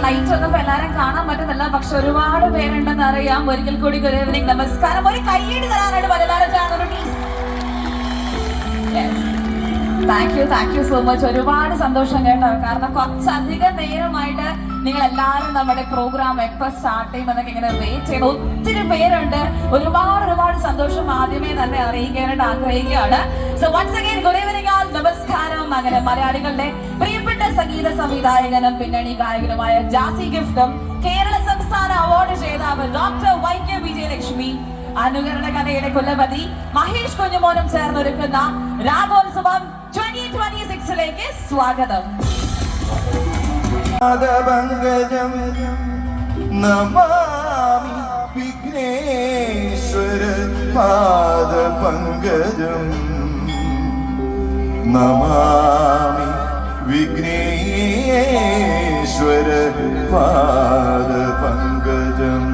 Light ഒന്നും എല്ലാരും കാണാൻ പറ്റുന്നില്ല, പക്ഷെ ഒരുപാട് പേരുണ്ടെന്ന് അറിയാം. ഒരിക്കൽ കൂടി ഗുഡ് ഈവനിങ്, നമസ്കാരം. ഒരു കയ്യടി തരാനായിട്ട് പലതാരം channel thank you so much. ഒരുപാട് സന്തോഷം കേട്ടോ, കാരണം കുറച്ചധികം നേരമായിട്ട് നിങ്ങൾ എല്ലാവരും നമ്മുടെ പ്രോഗ്രാം എപ്പോൾ സ്റ്റാർട്ട് ചെയ്യുമെന്നൊക്കെ ഇങ്ങനെ വെയിറ്റ് ചെയ്യുന്ന ഒത്തിരി പേരുണ്ട്. ഒരുപാട് സന്തോഷം ആദ്യമേ തന്നെ അറിയിക്കാനായിട്ട് ആഗ്രഹിക്കുകയാണ്. So once again good evening all, നമസ്കാരം. അങ്ങനെ മലയാളികളുടെ പ്രിയപ്പെട്ട സംഗീത സംവിധായകനും പിന്നണി ഗായകനുമായ ജാസി ഗിഫ്റ്റും കേരള സംസ്ഥാന അവാർഡ് ജേതാവ് ഡോക്ടർ വൈക്ക വിജയലക്ഷ്മി, അനുകരണ കലയുടെ കുലപതി മഹേഷ് കുഞ്ഞുമോനും ചേർന്നൊരുക്കുന്ന രാഗോത്സവം 2026ലേക്ക് സ്വാഗതം. പാദപങ്കജം നമാമി വിഘ്നേശ്വര പാദപങ്കജം നമാമി വിഘ്നേശ്വര പാദപങ്കജം.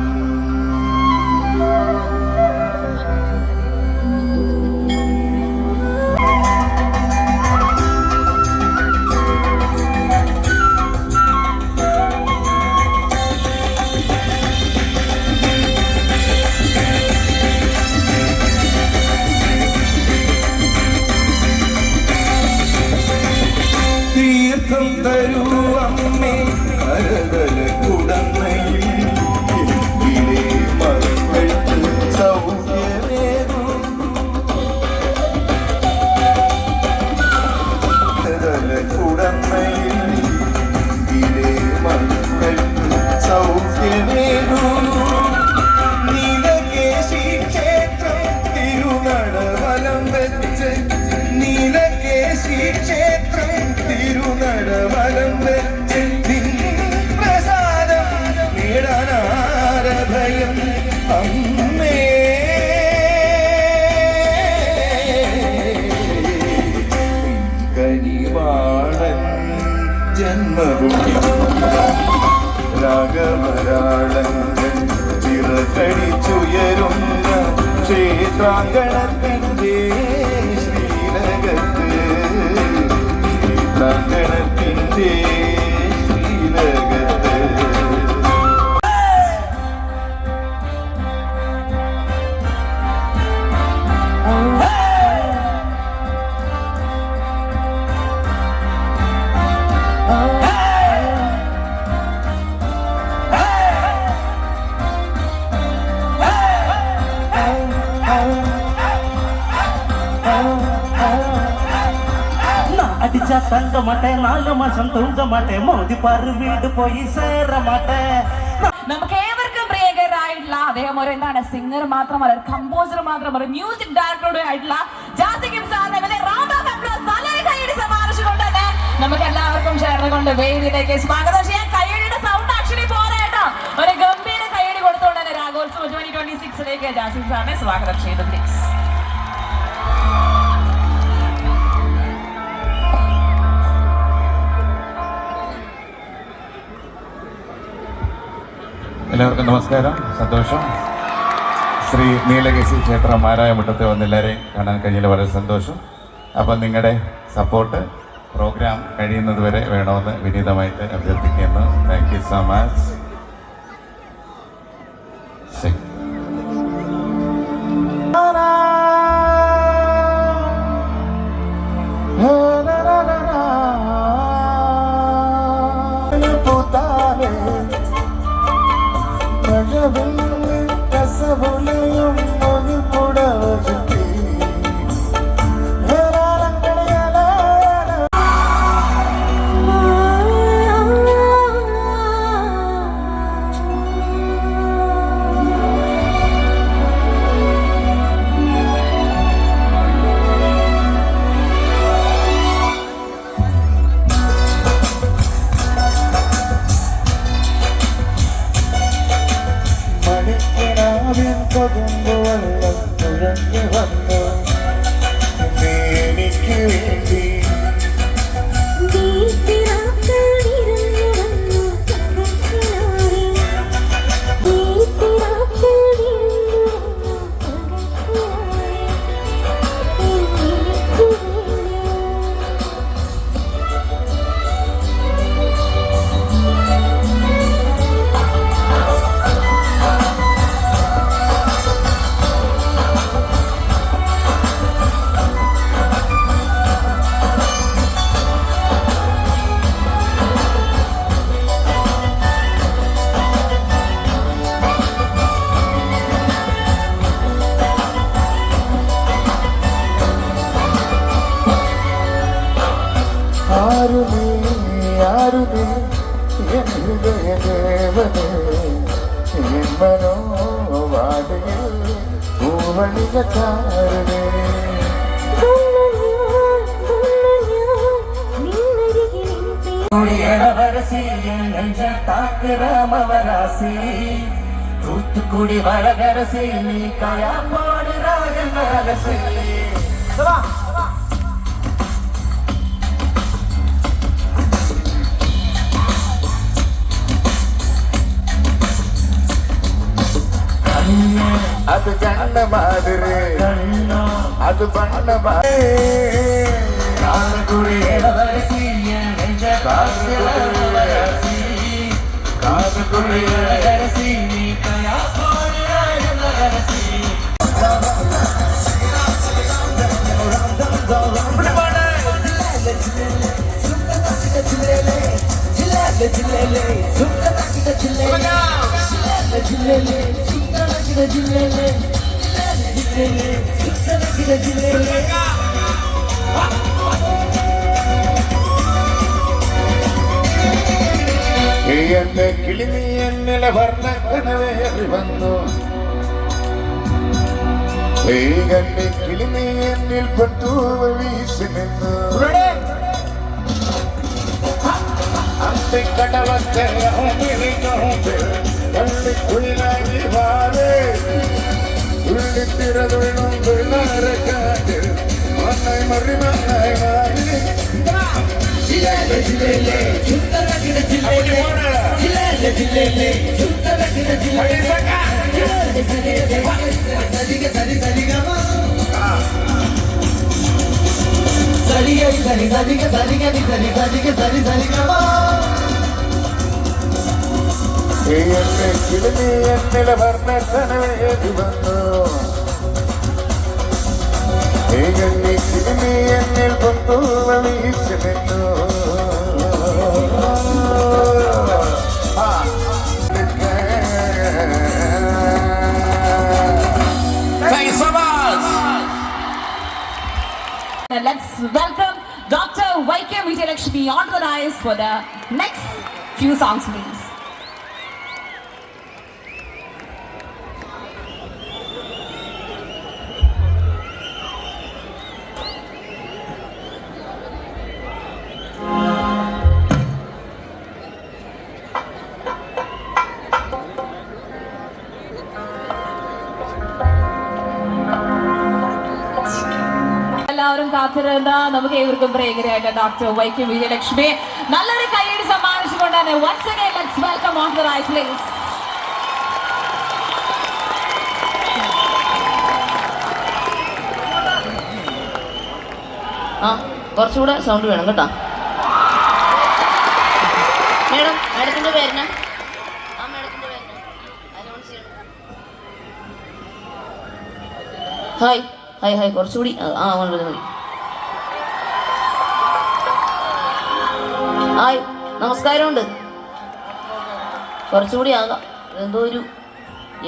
തരൂ അമ്മേ കരതല കുടന്നയിൽ മക്കൾക്ക് സൗഖ്യമേറും കരതല കുടന്നയിൽ മക്കൾക്ക് സൗഖ്യമേറും. നീലകേശി ക്ഷേത്രം തിരുനടവലം വെച്ച് നീലകേശി ക്ഷേത്രം തിരുനടവലം വെച്ച് പ്രസാദം നേടാനാരഭയം അമ്മേ. കനിവാളൻ ജന്മഭൂമി രാഗമരാളങ്ങൾ ചിറകടിച്ചുയരുന്ന ക്ഷേത്രാങ്കണത്തിൻ്റെ ശ്രീലകത്ത് ക്ഷേത്രാങ്കണത്തിൻ്റെ ശ്രീലകത്ത്. அடிச்சா தங்க மாட்டேன், 4 மாசம் தூங்க மாட்டேன், மோதி பாரு வீடு போய் சேர மாட்டேன். നമുക്ക് ഏവർക്കും പ്രിയങ്കരായിട്ടുള്ള അദ്ദേഹം ഒരു എന്താണ് സിംഗർ മാത്രമല്ല, ഒരു കമ്പോസർ മാത്രമല്ല, ഒരു മ്യൂസിക് ഡയറക്ടറുടെ ആയിട്ടുള്ള ജാസി ഗിഫ്റ്റ് സാറിനെ റൗണ്ട് ഓഫ് അപ്ലോസ് നല്ലൊരു കൈയ്യടി സമ്മാനിച്ചുകൊണ്ട് തന്നെ നമുക്ക് എല്ലാവർക്കും ചേർന്നുകൊണ്ട് വേദിയിലേക്ക് സ്വാഗതം ചെയ്യാൻ. കൈയ്യടിയുടെ സൗണ്ട് ആക്ച്വലി പോലെ കേട്ടോ, ഒരു ഗംഭീര കൈയ്യടി കൊടുത്തുകൊണ്ട് തന്നെ രാഗോത്സവം 2026ലേക്ക് ജാസി സാറിനെ സ്വാഗതം ചെയ്തു പ്ലീസ്. എല്ലാവർക്കും നമസ്കാരം, സന്തോഷം. ശ്രീ നീലകേശി ക്ഷേത്രം മാരായമുട്ടത്ത് വന്ന് എല്ലാവരെയും കാണാൻ കഴിഞ്ഞാൽ വളരെ സന്തോഷം. അപ്പം നിങ്ങളുടെ സപ്പോർട്ട് പ്രോഗ്രാം കഴിയുന്നത് വരെ വേണമെന്ന് വിനീതമായിട്ട് അഭ്യർത്ഥിക്കുന്നു. Thank you so much. കസവുലയും ഒരു കുടവചുറ്റി പകുമ്പ് വെള്ളം തുഴഞ്ഞു വന്നു എനിക്ക് വേണ്ടി. ആരുനേ എൻ ഹൃദയ ദേവനേ എൻ മനോവാടിയിൽ പൂവണിക ചാരുനേ தூத்துக்குடி வடகரசி நீ கயா போடுறாயசி அது கண்ண மாதிரி அது பண்ண மாதிரி காரக்குடி இளவரசி என் நெஞ்ச காரக்குடி காரக்குடி இளவரசி நீ கயா போடுறாயசி എന്റെ കിളിമീ എന്നിലെ വർണ്ണക്കനവേറി വന്നു കണ്ണി കിളിമീ എന്നിൽ പട്ടൂവ വീശി നിന്നു അന്തിക്കടവത്തെ പള്ളിക്കുയിലായി വാരേ ഉള്ളിത്തിരതുള്ളും പിള്ളേരക്കാറ്റ് മണ്ണായി മറി മണ്ണായി മാറി എന്റെ കിളിമീ എന്നിലെ വർണ്ണക്കനവേറി വന്നു കണ്ണി കിളിമീ എന്നിൽ പട്ടൂവ വീശി നിന്നു Let's welcome Dr. Vaikam Vijayalakshmi on the dais for the next few songs, please. എല്ലാവരും കാത്തിരുന്ന നമുക്ക് ഏവർക്കും പ്രിയങ്കരായിട്ട് ഡോക്ടർ വൈക്കം വിജയലക്ഷ്മി നല്ലൊരു കൈയടി സമ്മാനിച്ചുകൊണ്ട് തന്നെ once again let's welcome on the rise please. കുറച്ചുകൂടെ സൗണ്ട് വേണം കേട്ടോ. മേഡം, മേഡത്തിൻ്റെ പേരിന് മേഡത്തിൻ്റെ പേരിന് അനൗൺസ് ചെയ്യണം. ഹായ് ഹായ് ഹായ് കുറച്ചുകൂടി മതി. ഹായ്, നമസ്കാരമുണ്ട്. കുറച്ചുകൂടി ആകാം. എന്തോ ഒരു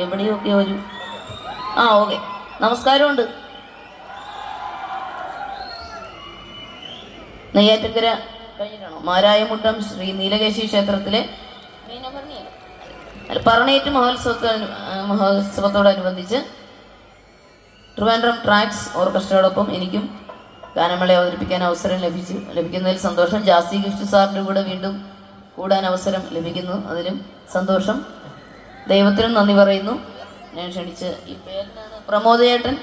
എവിടെയൊക്കെ ഒരു ഓക്കെ. നമസ്കാരമുണ്ട്. നെയ്യാറ്റക്കര കഴിഞ്ഞിട്ടാണോ? മാരായമുട്ടം ശ്രീ നീലകേശി ക്ഷേത്രത്തിലെ പറണേറ്റ് മഹോത്സവത്തോടനുബന്ധിച്ച് ട്രിവാൻഡ്രം ട്രാക്സ് ഓർക്കസ്ട്രയോടൊപ്പം എനിക്കും ഗാനമേള അവതരിപ്പിക്കാൻ അവസരം ലഭിക്കുന്നതിൽ സന്തോഷം. ജാസി ഗിഫ്റ്റ് സാറിൻ്റെ കൂടെ വീണ്ടും കൂടാൻ അവസരം ലഭിക്കുന്നു, അതിലും സന്തോഷം. ദൈവത്തിനും നന്ദി പറയുന്നു. ഞാൻ ക്ഷണിച്ച് ഈ പേരിനാണ് പ്രമോദ് ചേട്ടൻ,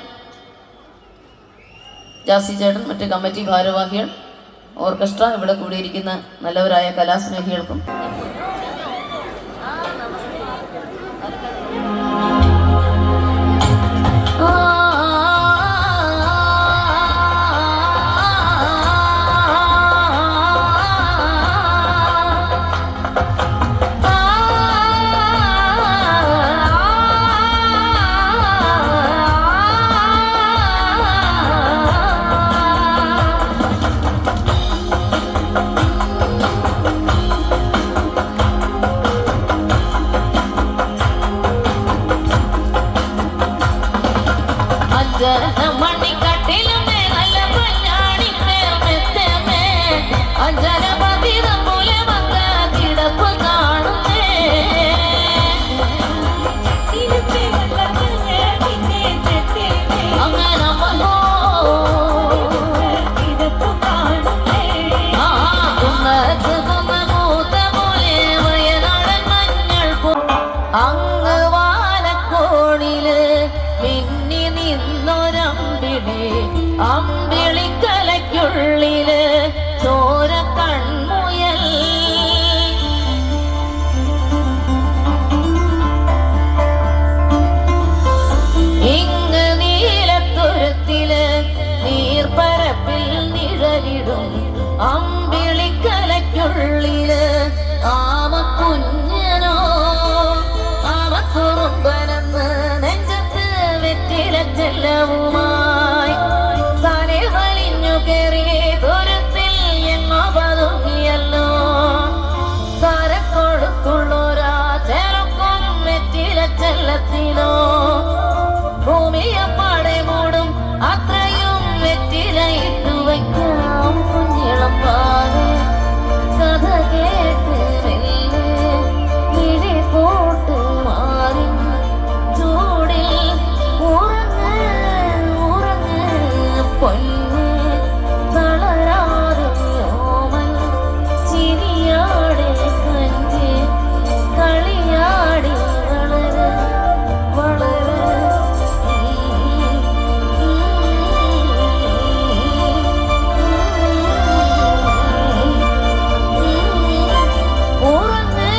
ജാസി ചേട്ടൻ, മറ്റ് കമ്മിറ്റി ഭാരവാഹികൾ, ഓർക്കസ്ട്ര, ഇവിടെ കൂടിയിരിക്കുന്ന നല്ലവരായ കലാസ്നേഹികൾക്കും അമ്പിളിക്കലയ്ക്കുള്ളില് ചോര കൺമുയൽ ഇങ്ങ് നീലത്തുരത്തില് നീർപ്പരപ്പിൽ നിഴലിടും അമ്പിളിക്കലയ്ക്കുള്ളില് ആമക്കുഞ്ഞനോ ആമക്കുറുമ്പനെന്ന് നെഞ്ചത്ത് വെറ്റില ചെല്ലവുമായി തല വലിഞ്ഞു കയറി ദൂരത്തിൽ എങ്ങോ പതുങ്ങിയല്ലോ തരക്കൊടുത്തുള്ളോരാ ചെറുക്കും വെറ്റില ചെല്ലത്തിനോ ഭൂമിയപ്പാടെ മൂടും അത്രയും വെറ്റില ഇട്ടു വയ്ക്കാം കുഞ്ഞിളം പാട് കഥ കേട്ട് മെല്ലെ വിഴി പോട്ട് മാറി ചൂടിൽ ഉറങ്ങ് ഉറങ്ങ് പൊന്ന് തളരാതെ ഓമൻ ചിരിയാടെ കഞ്ചി കളിയാടി വളര് വളര് ഉറങ്ങ്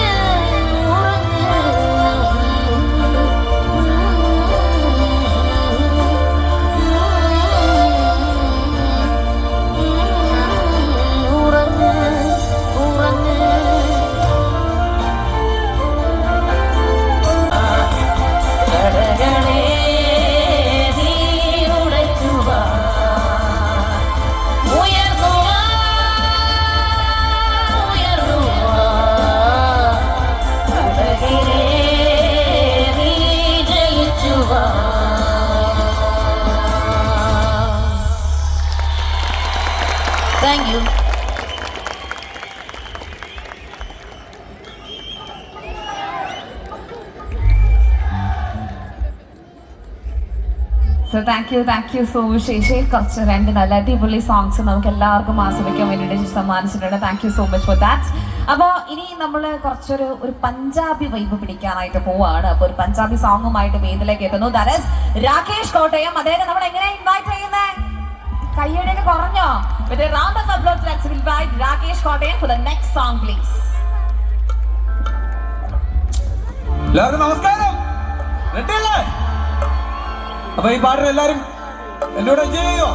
ഉറങ്ങ് ഉറങ്ങ് കടകളെ നീരുടച്ചുവാ ഉയർന്നുവാ ഉയർന്നുവാ കടകളെ നീ ജയിച്ചുവാ thank you so thank you so much ശേഷി കുറച്ച് രണ്ട് നല്ല അടിപൊളി സോങ്സ് നമുക്ക് എല്ലാവർക്കും ആസ്വദിക്കാൻ വേണ്ടിയിട്ട് സമ്മാനിച്ചിട്ടുണ്ട്. Thank you so much for that. അപ്പോൾ ഇനി നമ്മൾ ഒരു പഞ്ചാബി വൈബ് പിടിക്കാനായിട്ട് പോവാണ്. അപ്പോൾ ഒരു പഞ്ചാബി സോങ്ങുമായിട്ട് വേദിയിലേക്ക് എത്തുന്നു. That is Rakesh Kottayam. അദ്ദേഹത്തെ നമ്മൾ എങ്ങനെ ഇൻവൈറ്റ് ചെയ്യുന്നത്? കയ്യടിയൊക്കെ കുറഞ്ഞോ? With a round of applause, let's invite Rakesh Kottayam for the next song, please. എല്ലാവർക്കും നമസ്കാരം. റെഡിയല്ലേ? അപ്പൊ ഈ പാട്ടിന് എല്ലാരും എന്നോട് എൻജോയ് ചെയ്യോ?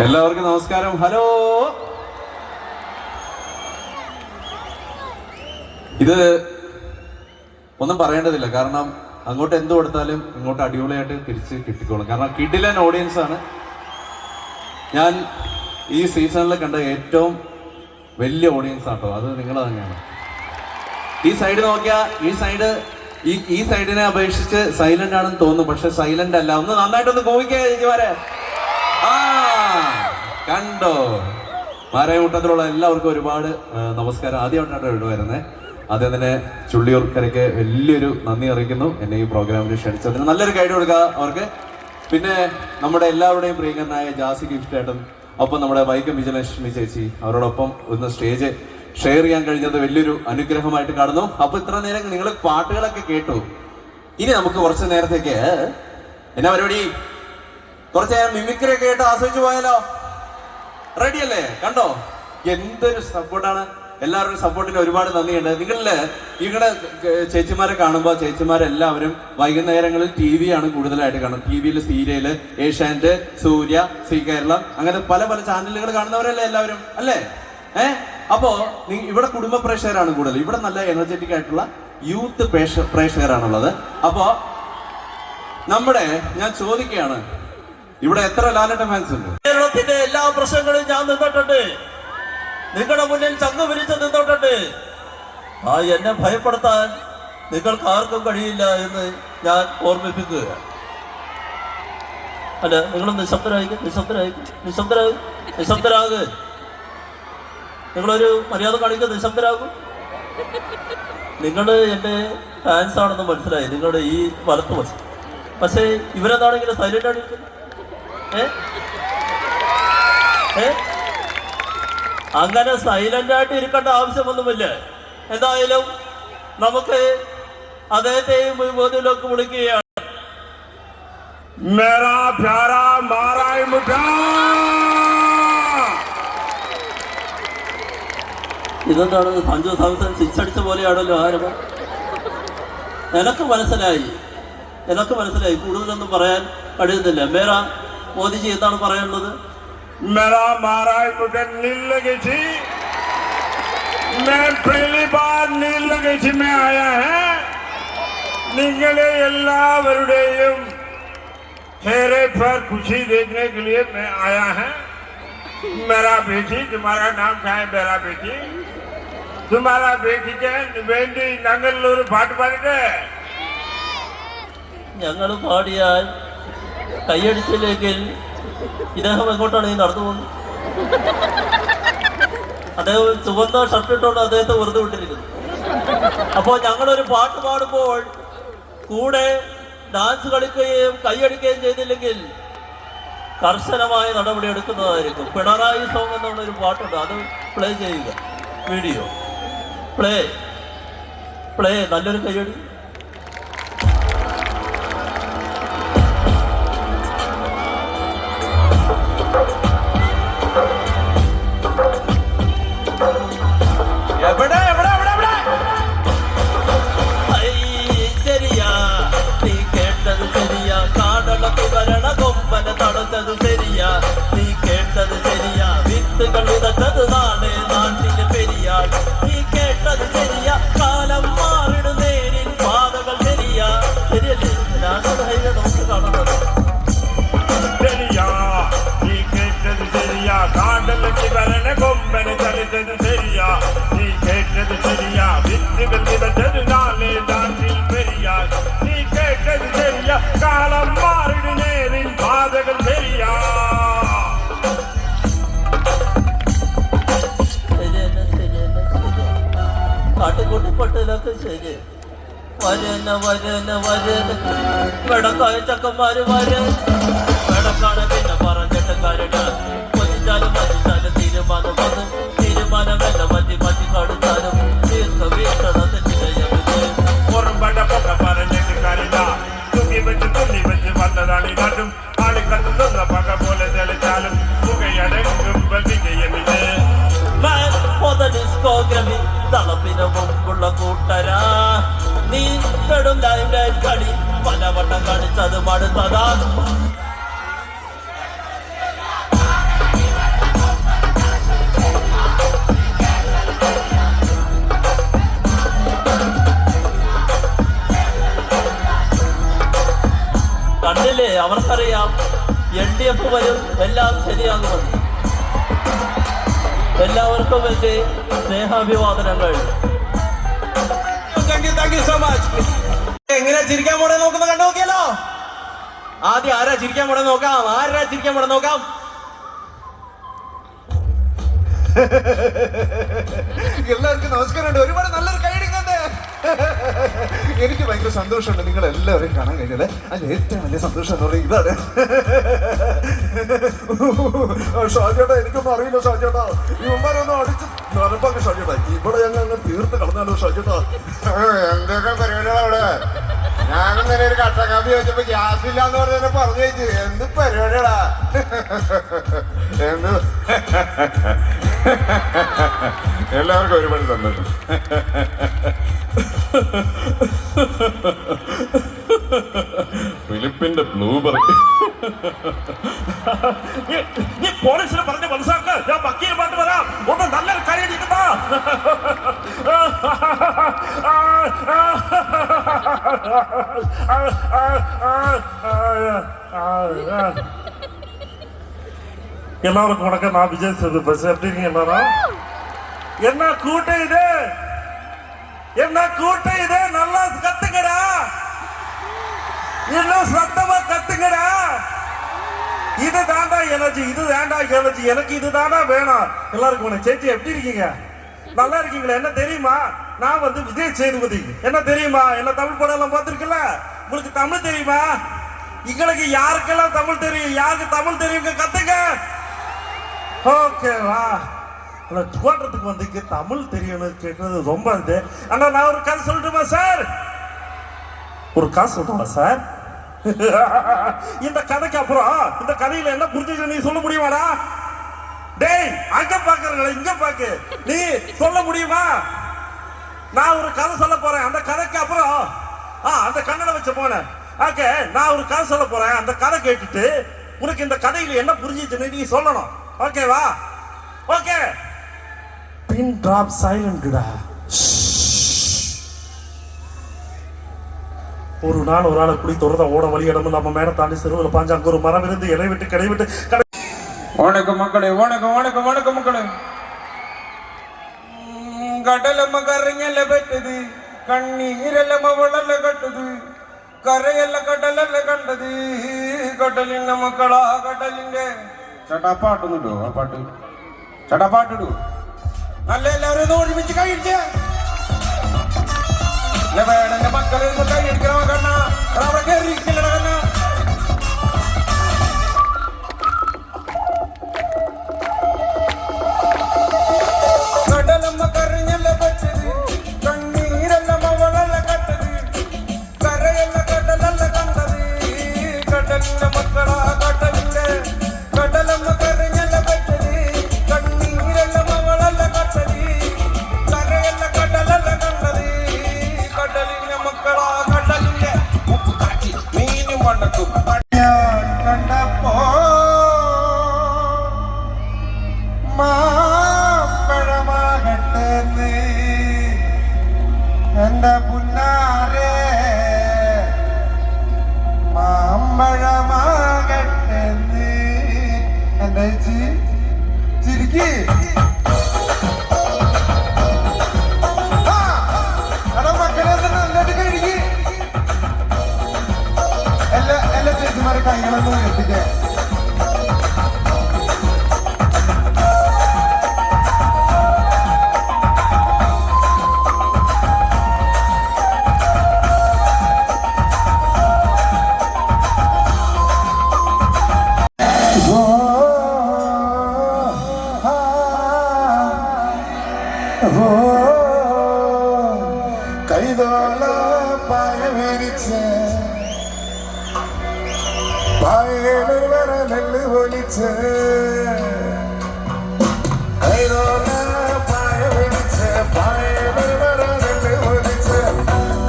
എല്ലാവർക്കും നമസ്കാരം. ഹലോ. ഇത് ഒന്നും പറയേണ്ടതില്ല, കാരണം അങ്ങോട്ട് എന്ത് കൊടുത്താലും ഇങ്ങോട്ട് അടിപൊളിയായിട്ട് തിരിച്ച് കിട്ടിക്കോളും. കാരണം കിഡിലൻ ഓഡിയൻസ് ആണ്. ഞാൻ ഈ സീസണിൽ കണ്ട ഏറ്റവും വലിയ ഓഡിയൻസ് ആട്ടോ, അത് നിങ്ങൾ തന്നെയാണ്. ഈ സൈഡ് നോക്കിയാൽ ഈ സൈഡിനെ അപേക്ഷിച്ച് സൈലന്റ് ആണെന്ന് തോന്നുന്നു, പക്ഷെ സൈലന്റ് അല്ല. ഒന്ന് നന്നായിട്ടൊന്ന് കോവിക്കുക ചേച്ചിമാരെ. ആ കണ്ടോ? മാരായമുട്ടത്തിലുള്ള എല്ലാവർക്കും ഒരുപാട് നമസ്കാരം. ആദ്യമായിട്ടാണ് ഇവിടെ വരുന്നത്. ആദ്യം തന്നെ ചുള്ളിയൂർക്കരയ്ക്ക് വലിയൊരു നന്ദി അറിയിക്കുന്നു, എന്നെ ഈ പ്രോഗ്രാമിൽ ക്ഷണിച്ചതിന്. നല്ലൊരു ഗൈഡ് കൊടുക്കുക അവർക്ക്. പിന്നെ നമ്മുടെ എല്ലാവരുടെയും പ്രിയങ്കരനായ ജാസി ഗിഫ്റ്റായിട്ടും ഒപ്പം നമ്മുടെ വൈക്കം വിജയലക്ഷ്മി ചേച്ചി, അവരോടൊപ്പം ഒന്ന് സ്റ്റേജ് ഷെയർ ചെയ്യാൻ കഴിഞ്ഞത് വലിയൊരു അനുഗ്രഹമായിട്ട് കാണുന്നു. അപ്പോൾ ഇത്ര നേരം നിങ്ങൾ പാട്ടുകളൊക്കെ കേട്ടു. ഇനി നമുക്ക് കുറച്ച് നേരത്തേക്ക് എന്നാ പരിപാടി, കുറച്ച് നേരം മിമിക്രി ഒക്കെ കേട്ട് ആസ്വദിച്ചു പോയാലോ? റെഡി അല്ലേ? കണ്ടോ എന്തൊരു സപ്പോർട്ടാണ്. എല്ലാവരുടെയും സപ്പോർട്ടിന് ഒരുപാട് നന്ദിയുണ്ട്. നിങ്ങളുടെ ചേച്ചിമാരെ കാണുമ്പോൾ ചേച്ചിമാരെല്ലാവരും വൈകുന്നേരങ്ങളിൽ TV ആണ് കൂടുതലായിട്ട് കാണും. TV-യിൽ സീരിയല്, ഏഷ്യാനെറ്റ്, സൂര്യ, സി കേരളം, അങ്ങനെ പല പല ചാനലുകൾ കാണുന്നവരല്ലേ എല്ലാവരും, അല്ലേ? അപ്പോ ഇവിടെ കുടുംബ പ്രേക്ഷകരാണ് കൂടുതൽ. ഇവിടെ നല്ല എനർജറ്റിക് ആയിട്ടുള്ള യൂത്ത് പ്രേക്ഷകരാണുള്ളത്. അപ്പോ ഞാൻ ചോദിക്കുകയാണ്, ഇവിടെ എത്ര ലാലേട്ടൻ ഫാൻസ് ഉണ്ട്? കേരളത്തിന്റെ എല്ലാ പ്രശ്നങ്ങളും ഞാൻ നിന്നിട്ടുണ്ട്, നിങ്ങളുടെ മുന്നിൽ ചങ്ക് വിരിച്ച് നിന്നോട്ടുണ്ട്. എന്നെ ഭയപ്പെടുത്താൻ നിങ്ങൾക്ക് ആർക്കും കഴിയില്ല എന്ന് ഞാൻ ഓർമ്മിപ്പിക്കുക. അല്ല, നിങ്ങൾ നിശബ്ദരാകുക. നിങ്ങളൊരു മര്യാദ കാണിക്കുക, നിശബ്ദരാകും. നിങ്ങൾ എൻ്റെ ഫാൻസ് ആണെന്ന് മനസ്സിലായി, നിങ്ങളുടെ ഈ വലത്ത് വശം. പക്ഷേ ഇവരെന്താണെങ്കിലും സൈലന്റ് ആണ് ഇരിക്കുന്നത്. അങ്ങനെ സൈലന്റ് ആയിട്ട് ഇരിക്കേണ്ട ആവശ്യമൊന്നുമില്ല. എന്തായാലും നമുക്ക് അദ്ദേഹത്തെയും ബോധ്യത്തിലേക്ക് വിളിക്കുകയാണ്. मेरा प्यारा माराय मुठा ഇതെന്താണ് സഞ്ജു സാംസൺ സിക്സ് അടിച്ച പോലെയാണല്ലോ ആരവ. എനിക്ക് മനസ്സിലായി കൂടുതലൊന്നും പറയാൻ കഴിയുന്നില്ല. മേരാ മോദിജി എന്താണ് പറയാനുള്ളത്? मेरा माराय मुठा नील लगेची मैं पहली बार नील लगेची में आया है. निगले എല്ലാവരുടെയും चेहरे पर खुशी देखने के लिए मैं आया है. मेरा बेटी, तुम्हारा नाम क्या है? मेरा बेटी, तुम्हारा बेटी के വേണ്ടി ഞങ്ങളൊരു പാട്ട് പാടട്ടെ. ഞങ്ങൾ പാടിയാൽ കൈയടിച്ചില്ലെങ്കിൽ ഇദ്ദേഹം എങ്ങോട്ടാണ് ഈ നടന്നു പോകുന്നത്? അദ്ദേഹം ചുവന്ന ഷർട്ടിട്ടുകൊണ്ട് അദ്ദേഹത്തെ വെറുതെ വിട്ടിരിക്കുന്നു. അപ്പോൾ ഞങ്ങളൊരു പാട്ട് പാടുമ്പോൾ കൂടെ ഡാൻസ് കളിക്കുകയും കൈയടിക്കുകയും ചെയ്തില്ലെങ്കിൽ കർശനമായ നടപടി എടുക്കുന്നതായിരിക്കും. പിണറായി സോങ് എന്നുള്ളൊരു പാട്ടുണ്ട്, അത് പ്ലേ ചെയ്യുക. വീഡിയോ പ്ലേ നല്ലൊരു കൈയടി. തടഞ്ഞത് ശരിയാ, നീ കേട്ടത് ശരിയാ. വിത്തുകൾ വിതച്ചത് നാളെ നാട്ടിന് പെരിയാൾ. നീ കേട്ടത് ശരിയാ, കാലം മാറിടു നേരിൽ പാതകൾ ശരിയാ. ശരിയല്ലേ? നമുക്ക് കാണുന്നത് ശരിയാ, നീ കേട്ടത് ശരിയാ. കാണ്ടലക്ക് വരണ കൊമ്പന് ചലിച്ചത് ശരിയാ. നീ കേട്ടത് ശരിയാ, വിത്തുകൾ വിതച്ചത് നാളെ നാട്ടിൽ പെരിയാൾ. നീ കേട്ടത് ശരിയാ, കാലം മാറിടു നേരിൽ പാതകൾ ശരിയാ. കുട്ടിപ്പട്ടിലൊക്കെ ശരി. വരന വരന വരന വെടക്കായ ചക്കന്മാര് വരൻ വെടക്കാണ് പിന്നെ പറഞ്ഞിട്ട് കാര്യ കൊഞ്ചാലും മതിച്ചാലും തീരുമാനം വന്ന് തീരുമാനം എല്ലാം മറ്റി മറ്റി കടുത്താലും വീക്ഷണം തെറ്റില്ല. പുറംപട പൊക്ക പറഞ്ഞിട്ട് കാര്യമില്ല. തുണി വെച്ച് വന്നതാണ് ഈ നാട്ടും. ആളിക്കത്ത് നിന്ന പക പോലെ തെളിച്ചാലും പുകയടങ്ങുമ്പോൾ വിജയമില്ലേ. ഡിസ്കോഗ്രഫി തളപ്പിന് മുമ്പുള്ള കൂട്ടരാ നീ പെടും കളി പലവട്ടം കളിച്ചത് മടുത്തതാ. കണ്ടില്ലേ, അവർക്കറിയാം LDF വരും, എല്ലാം ശരിയാകുമെന്ന്. എല്ലാവർക്കും എൻ്റെ സ്നേഹാഭിവാദനങ്ങൾ. എങ്ങനെ ചിരിക്കാൻ പോണേ നോക്കുന്ന കണ്ടു നോക്കിയല്ലോ. ആദ്യം ആരാ ചിരിക്കാൻ പോണേ നോക്കാം. എല്ലാവർക്കും നമസ്കാരമുണ്ട്. ഒരുപാട് നല്ലൊരു കൈയടി തന്നെ. എനിക്ക് ഭയങ്കര സന്തോഷമുണ്ട് നിങ്ങൾ എല്ലാവരെയും കാണാൻ കഴിഞ്ഞത്. അതിൽ ഏറ്റവും വലിയ സന്തോഷം എന്ന് പറയുന്നത് ഇതാണ്. ഷാജേട്ടാ, എനിക്കൊന്നും അറിയില്ല ഷാജേട്ടാ. ഇവന്മാരൊന്നും അടിച്ച് നരമ്പൊക്കെ ഷാജേട്ടാ. ഇവിടെ ഞങ്ങൾ അങ്ങ് തീർത്ത് കളഞ്ഞാലോ ഷാജേട്ടാ. എന്തൊക്കെ പരിപാടികളാ അവിടെ? ഞാനും തന്നെ ഒരു കട്ട കാപ്പി വെച്ചപ്പോ ഗ്യാസ് ഇല്ലാന്ന് പറഞ്ഞ പറഞ്ഞു വെച്ചു. എന്ത് പരിപാടികളാ? എന്ത് എല്ലാവർക്കും ഒരുപാട് സന്തോഷം. ഫിലിപ്പിന്റെ ബ്ലൂബെറി. നീ പോലീസിനെ പറഞ്ഞ് മനസ്സിലാക്ക്. ഞാൻ വക്കീലുമായിട്ട് വരാം. ഒന്ന് നല്ലൊരു കാര്യം കിട്ടാ. எல்லாருக்கும் வணக்கம். நான் விஜய் சேதுபதி. எப்படி இருக்கீங்க எல்லாரும்? என்ன கூட்டம் இது? நல்லா கத்துக்கடா. இன்னும் சத்தமா கத்துக்கடா. இது தாண்டா எனர்ஜி. எனக்கு இது தாண்டா வேணும். எல்லாருக்கும் வணக்கம். சேச்சி எப்படி இருக்கீங்க? நல்லா இருக்கீங்களா? என்ன தெரியுமா, நான் வந்து விஜய் சேதுபதி. என்ன தெரியுமா, என்ன தமிழ் படம் எல்லாம் பார்த்துருக்கல. உங்களுக்கு தமிழ் தெரியுமா? எங்களுக்கு யாருக்கெல்லாம் தமிழ் தெரியும்? யாருக்கு தமிழ் தெரியுங்க கத்துக்க. ஓகேவா? தோற்றத்துக்கு வந்து தமிழ் தெரியணும் கேட்கறது ரொம்ப இது. அண்ணா, நான் ஒரு கதை சொல்லட்டுமா சார்? சார் இந்த கதைக்கு அப்புறம் இந்த கதையில என்ன புரிஞ்சுச்சு நீ சொல்ல முடியுமாடா? டேய், அங்க பாக்குறீங்களா, இங்க பாக்கு. நீ சொல்ல முடியுமா? நான் ஒரு கதை சொல்ல போறேன். அந்த கதைக்கு அப்புறம் அந்த கண்ணனை வச்ச போனேன். ஓகே, நான் ஒரு கதை சொல்ல போறேன். அந்த கதை கேட்டுட்டு உனக்கு இந்த கதையில என்ன புரிஞ்சிச்சுன்னு நீ சொல்லணும். ஓகேவா? ஓகே. பின் டிராப் சைலண்ட்டா. ஒரு நாள் ஒரு ஆளை குடி தொடர்ந்த ஓட வழி இடமும் நம்ம மேல தாண்டி சிறுவில் பாஞ்சு அங்க ஒரு மரம் இருந்து இலை விட்டு கடை விட்டு வணக்கம் மக்களே. வணக்கம் மக்களே. கடலമ്മ കരഞ്ഞല്ല പെട്ടത്, കണ്ണീരെല്ലാം അവളല്ല കട്ടത്, കരയല്ല കടലല്ല കണ്ടത്, കടലിന്റെ മക്കളാ കടലിന്റെ. ചേട്ടാ പാട്ടൊന്നും ഇടോ? ആ പാട്ട് ചേട്ടാ പാട്ടിടൂ. നല്ല എല്ലാവരും ഒരുമിച്ച് കഴിച്ച വേടന്റെ മക്കളെ കൈയടിക്കണ കണ്ണ അവിടെ കയറിയിരിക്കില്ല കണ്ണ. കടലമ്മ കരഞ്ഞല്ല പെട്ടത്, കണ്ണീരെല്ലാം അവളല്ല കട്ടത്, കരയല്ല കടലല്ല കണ്ടത്, കടലിന്റെ മക്കളാ കടലിന്റെ. കടലമ്മ കരഞ്ഞല്ല പെട്ടത്, കണ്ണീരെല്ലാം അവളല്ല കട്ടത്, കരയല്ല കടലല്ല കണ്ടത്, കടലിന്റെ മക്കളാ കടലിന്റെ. ഉപ്പ് കാട്ടി മീനും വണ്ണക്കും കണ്ടപ്പോ മാമ്പഴമാകട്ടെന്ന് എന്റെ പുന്നാരെ, മാമ്പഴമാകട്ടെന്ന് എന്റെ ചിരിക്കി. മക്കളെ നല്ലത് കഴുകി എല്ലാ ചേച്ചിമാരെ കൈകളൊന്നും എത്തിക്കേ. കൈതോല പായ വിരിച്ച് പായകൾ വര നെല്ല് പൊലിച്ച് കൈതോല പായ വിരിച്ച് പായകൾ വര നെല്ല് പൊലിച്ച്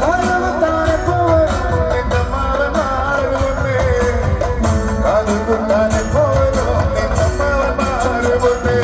കാലുകുത്താനെ പോലും നിന്റെ മാവൻ മാറുമുന്നേ കാലുകുത്താനെ പോലും നിന്റെ മാവൻ മാറുമുന്നേ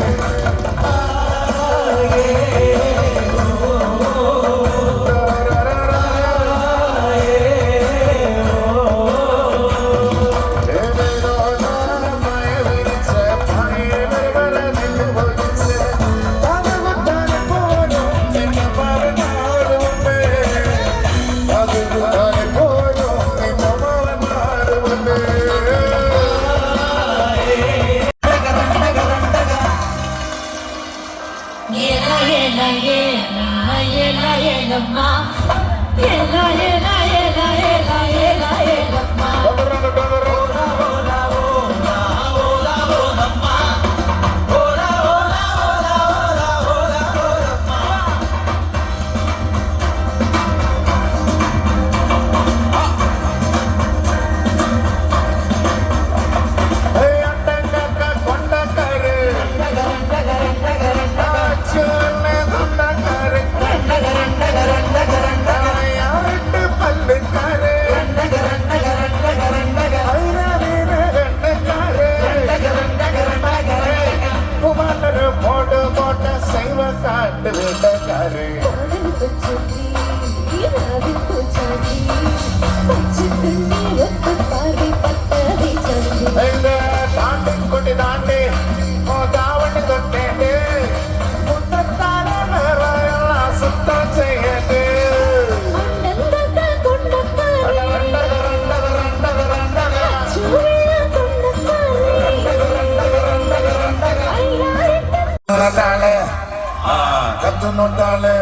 കത്തുന്നുണ്ടാളെ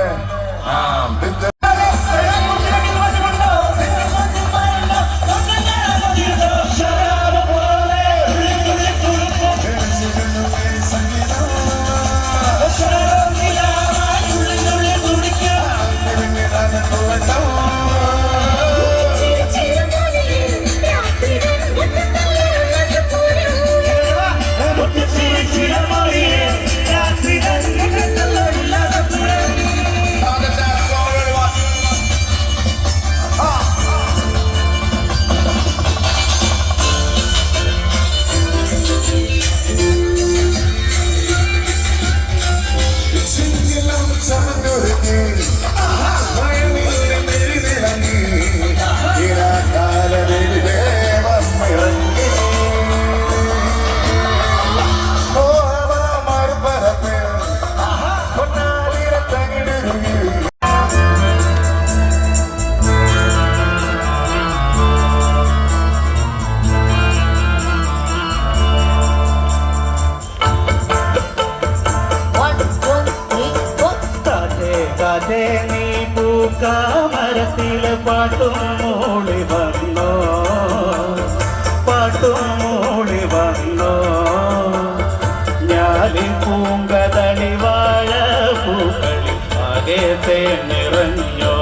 നീ പൂക്കാമരത്തിലെ പാട്ടും മൂളി വന്നോ, പാട്ടും മൂളി വന്നോ. ഞാലി പൂങ്കതളി വാഴ പൂക്കളി ആകെ തേൻ നിറഞ്ഞോ,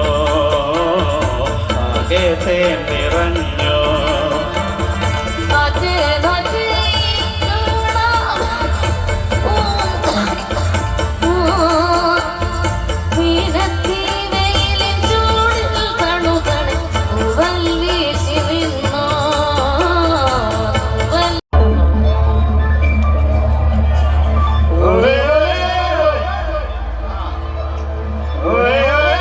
ആകെ തേൻ നിറഞ്ഞോ. Oye, oye, oye.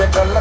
കള്ള